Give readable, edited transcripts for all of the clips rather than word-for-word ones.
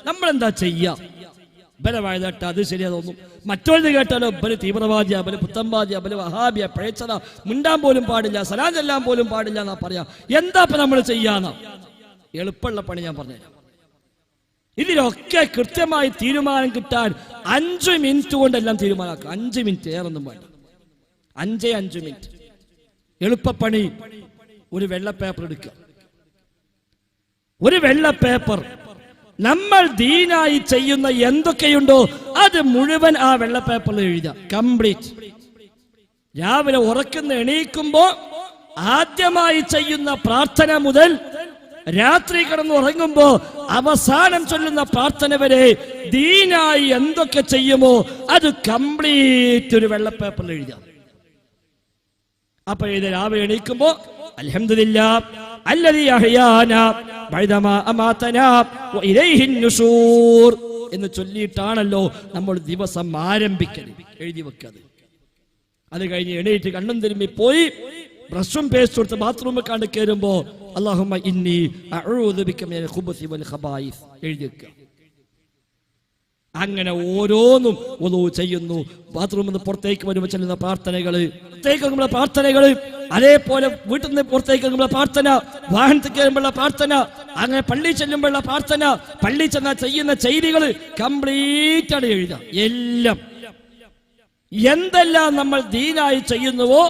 നമ്മളെന്താ ചെയ്യാ? ബലവായ കേട്ട അത് ശരിയാ തോന്നും, മറ്റൊരു കേട്ടാലോ ബല തീവ്രവാദിയ, ബല പുത്തംവാദിയ, ബല വഹാബിയ, പിഴച്ചത, മുണ്ടാൻ പോലും പാടില്ല, സലാം ചെല്ലാൻ പോലും പാടില്ല എന്നാ പറയാ. എന്താ ഇപ്പൊ നമ്മൾ ചെയ്യാന്ന? എളുപ്പമുള്ള പണി ഞാൻ പറഞ്ഞുതരാം. ഇതിലൊക്കെ കൃത്യമായി തീരുമാനം കിട്ടാൻ 5 മിനിറ്റ് കൊണ്ടെല്ലാം തീരുമാനമാക്കുക. 5 മിനിറ്റ്, ഏറൊന്നും വേണ്ട. 5 മിനിറ്റ് എളുപ്പപ്പണി. ഒരു വെള്ള പേപ്പർ എടുക്കുക. ഒരു വെള്ള പേപ്പർ നമ്മൾ ദീനായി ചെയ്യുന്ന എന്തൊക്കെയുണ്ടോ അത് മുഴുവൻ ആ വെള്ള പേപ്പറിൽ എഴുതുക, കംപ്ലീറ്റ്. രാവിലെ ഉറക്കുന്ന എണീക്കുമ്പോ ആദ്യമായി ചെയ്യുന്ന പ്രാർത്ഥന മുതൽ രാത്രി കിടന്ന് ഉറങ്ങുമ്പോ അവസാനം ചൊല്ലുന്ന പ്രാർത്ഥന വരെ ദീനായി എന്തൊക്കെ ചെയ്യുമോ അത് കംപ്ലീറ്റ് ഒരു വെള്ള പേപ്പറിൽ എഴുതാം. അപ്പൊ ഇത് രാവിലെ എണീക്കുമ്പോ അൽഹംദുലില്ലാഹ് അല്ലദീ അഹ്യാനാ ബഅദമാ അമാതനാ വഇലൈഹി നുശൂർ എന്ന് ചൊല്ലിയിട്ടാണല്ലോ നമ്മൾ ദിവസം ആരംഭിക്കുന്നത്. എഴുതി വെക്കത്. അത് കഴിഞ്ഞ് എണീറ്റ് കണ്ണും തിരുമ്മി പോയി ബ്രഷും പേസ്റ്റ് കൊടുത്ത് ബാത്റൂമിൽ കണ്ട് കയറുമ്പോ അല്ലാഹുമ്മ ഇന്നി അഊദു ബിക മിനൽ ഖുബുസി വൽ ഖബായിസ് എഴുതി വെക്കുക. അങ്ങനെ ഓരോന്നും വുളൂ ചെയ്യുന്നു. ബാത്റൂമിൽ നിന്ന് പുറത്തേക്ക് വരുമ്പോൾ ചെല്ലുന്ന പ്രാർത്ഥനകള്, അതേപോലെ വീട്ടിൽ നിന്ന് പുറത്തേക്ക് വരുമ്പോൾ പ്രാർത്ഥന, വാഹനത്തിൽ കയറുമ്പോഴുള്ള പ്രാർത്ഥന, അങ്ങനെ പള്ളി ചെല്ലുമ്പോഴുള്ള പ്രാർത്ഥന, പള്ളി ചെന്നാൽ ചെയ്യുന്ന ചെയ്തികൾ കംപ്ലീറ്റ് ആണ് എഴുതാം. എല്ലാം എന്തെല്ലാം നമ്മൾ ദീനായി ചെയ്യുന്നുവോ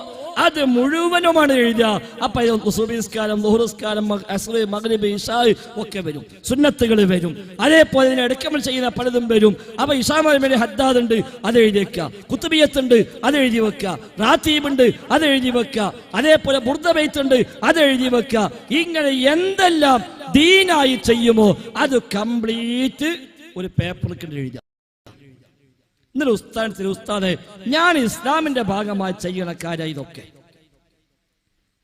അത് മുഴുവനുമാണ് എഴുതുക. അപ്പൊ സുബഹിസ്കാരം, ളുഹ്റുസ്കാരം, അസ്ർ, മഗ്രിബ്, ഇശാ ഒക്കെ വരും, സുന്നത്തുകൾ വരും. അതേപോലെ ഇതിനിടയ്ക്ക് നമ്മൾ ചെയ്യുന്ന പലതും വരും. അപ്പൊ ഇശാമി ഹദ്ദാദ് ഉണ്ട്, അത് എഴുതി വെക്കുക. കുത്തുബിയത്ത് ഉണ്ട്, അത് എഴുതി വെക്കുക. റാത്തീബ് ഉണ്ട്, അത് എഴുതി വെക്കുക. അതേപോലെ ബുർദബൈത്ത് ഉണ്ട്, അത് എഴുതി വെക്കുക. ഇങ്ങനെ എന്തെല്ലാം ദീനായി ചെയ്യുമോ അത് കംപ്ലീറ്റ് ഒരു പേപ്പറിൽ എഴുതുക. ഇന്നലെ ഉസ്താദെ ഞാൻ ഇസ്ലാമിന്റെ ഭാഗമായി ചെയ്യണ കാര്യം ഇതൊക്കെ,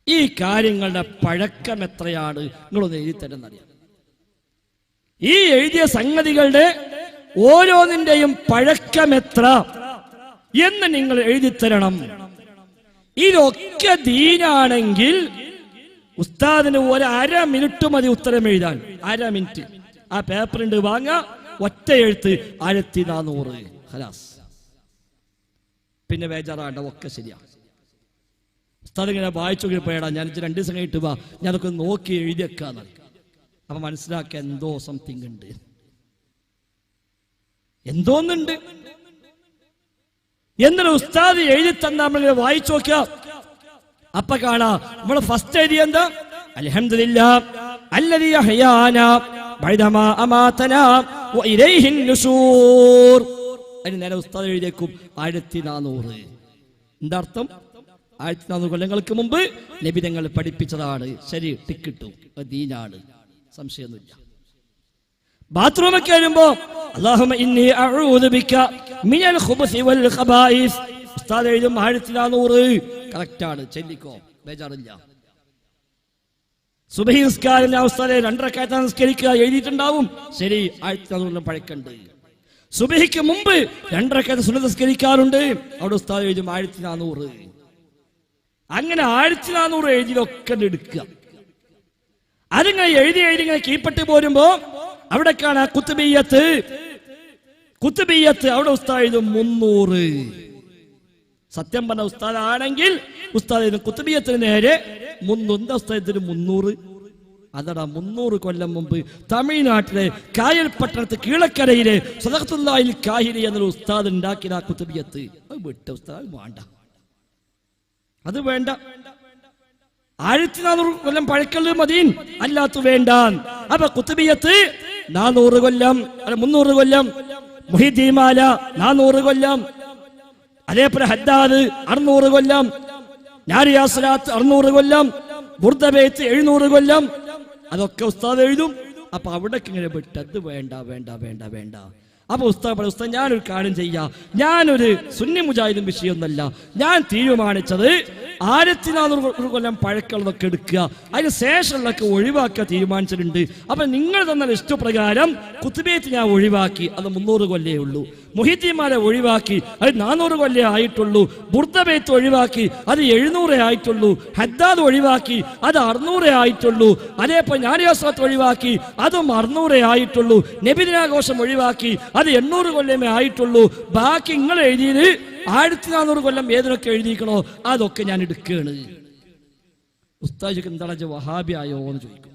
ഈ കാര്യങ്ങളുടെ പഴക്കം എത്രയാണ് നിങ്ങളൊന്ന് എഴുതി തരുന്നറിയാം. ഈ എഴുതിയ സംഗതികളുടെ ഓരോന്നിന്റെയും പഴക്കം എത്ര എന്ന് നിങ്ങൾ എഴുതി തരണം. ഇതൊക്കെ ദീനാണെങ്കിൽ ഉസ്താദിന് ഒരു 1/2 മിനിറ്റ് മതി ഉത്തരം എഴുതാൻ. 1/2 മിനിറ്റ് ആ പേപ്പറിന്റെ വാങ്ങാ, ഒറ്റ എഴുത്ത് 1400. പിന്നെ ബേജാറാണ്ട, ഒക്കെ ശരിയാ. ഉസ്താദ് ഇങ്ങനെ വായിച്ചു പോയടാ, ഞാൻ 2 ദിവസം കഴിഞ്ഞിട്ട് വാ, ഞാനൊക്കെ നോക്കി എഴുതിയേക്കാന്ന്. അപ്പൊ മനസ്സിലാക്കുക എന്തോ സംതിങ് ഉണ്ട്, എന്തോന്നുണ്ട്. എന്നൊരു ഉസ്താദ് എഴുതി തന്ന നമ്മളിങ്ങനെ വായിച്ചു നോക്കുക. അപ്പൊ കാണാ നമ്മള് ഫസ്റ്റ് എഴുതിയ എന്താ? അൽഹംദുലില്ലാഹ് അല്ലദീ അഹ്യാനാ ബഅദമാ അമാതനാ വഇലൈഹി നുശൂർ. അതിന് നേരെ ഉസ്താദ് എഴുതിയേക്കും 1400. എന്താ അർത്ഥം? 1400 കൊല്ലങ്ങൾക്ക് മുമ്പ് നബി തങ്ങൾ പഠിപ്പിച്ചതാണ്. ശരി, ടിക്കിട്ടു, ദീനാണ്, സംശയമൊന്നുമില്ല. ബാത്റൂമിൽ കയറുമ്പോ അല്ലാഹുമ്മ ഇന്നി അഊദു ബിക മിനൽ ഖുബുസി വൽ ഖബായിസ്. ഉസ്താദ് എഴുതും 1400. കറക്റ്റ് ആണ്, ചെല്ലിക്കോ, ബേജാറില്ല. സുബഹി നിസ്കാരം ഉസ്താദെ 2 റക്അത്ത് നിസ്കരിക്കുക എഴുതിയിട്ടുണ്ടാവും. ശരി, 1400 പഴക്കണ്ട്. സുബഹിക്ക് മുമ്പ് 2 റക്അത്ത് സുന്നത്ത് നിസ്കരിക്കാറുണ്ട്, അവിടെ ഉസ്താദ് എഴുതും 1400. അങ്ങനെ 1400 എഴുതിയൊക്കെ എടുക്കുക. അതിങ്ങനെ എഴുതി ഇങ്ങനെ കീഴ്പ്പെട്ട് പോരുമ്പോ അവിടെ കാണാ കുത്തുബിയ്യത്ത്. അവിടെ ഉസ്താദ് എഴുതും 300. സത്യം പറഞ്ഞ ഉസ്താദ് ആണെങ്കിൽ ഉസ്താദ് കുത്തുബിയ്യത്തിന് നേരെ 300. എന്താ ഉസ്താദത്തിന് 300? അതടാ 300 കൊല്ലം മുമ്പ് തമിഴ്നാട്ടിലെ കായൽ പട്ടണത്ത് കീഴക്കരയിലെ സദഖത്തുല്ലാഹിൽ കാഹിരി എന്നൊരു ഉസ്താദ് ഉണ്ടാക്കിയ കുത്തുബിയ്യത്ത്. അത് വിട്ട ഉസ്താദ് വേണ്ട, അത് വേണ്ട. 1400 കൊല്ലം പഴക്കല് മദീൻ അല്ലാത്ത വേണ്ട. അപ്പൊ കുത്തുബിയ്യത്ത് 400 കൊല്ലം, 300 കൊല്ലം. മുഹിദ്ദീമാല 400 കൊല്ലം. അതേപോലെ ഹദ്ദാദ് 600 കൊല്ലം. നാരിയാസ്ലാത്ത് 600 കൊല്ലം. ബുർദബൈത്ത് 700 കൊല്ലം. അതൊക്കെ ഉസ്താദ് എഴുതും. അപ്പൊ അവിടേക്ക് ഇങ്ങനെ വിട്ടത് വേണ്ട വേണ്ട വേണ്ട വേണ്ട. അപ്പൊ ഉസ്താദ് ഞാനൊരു കാര്യം ചെയ്യാം, ഞാനൊരു സുന്നി മുജാഹിദും വിഷയമൊന്നല്ല, ഞാൻ തീരുമാനിച്ചത് 1400 കൊല്ലം പഴക്കമുള്ളതൊക്കെ എടുക്കുക, അതിന് ശേഷമുള്ളതൊക്കെ ഒഴിവാക്കുക തീരുമാനിച്ചിട്ടുണ്ട്. അപ്പൊ നിങ്ങൾ തന്ന ലിസ്റ്റ് പ്രകാരം കുത്തുബിയത്ത് ഞാൻ ഒഴിവാക്കി, അത് 300 കൊല്ലേ ഉള്ളൂ. മുഹിദ്ദീന്മാരെ ഒഴിവാക്കി, അത് 400 കൊല്ലേ ആയിട്ടുള്ളൂ. ബുർദബേത്ത് ഒഴിവാക്കി, അത് 700 ആയിട്ടുള്ളൂ. ഹദ്ദാദ് ഒഴിവാക്കി, അത് 600 ആയിട്ടുള്ളൂ. അതേപോലെ ഞാനിയാസത്ത് ഒഴിവാക്കി, അതും 600 ആയിട്ടുള്ളൂ. നബിദിനാഘോഷം ഒഴിവാക്കി, അത് 800 കൊല്ലമേ ആയിട്ടുള്ളൂ. ബാക്കി നിങ്ങൾ എഴുതിയത് 1400 കൊല്ലം ഏതിനൊക്കെ എഴുതിക്കണോ അതൊക്കെ ഞാൻ എടുക്കുകയാണ്. ഉസ്താദിക്ക് എന്താണ് വഹാബി ആയോ എന്ന് ചോദിക്കും.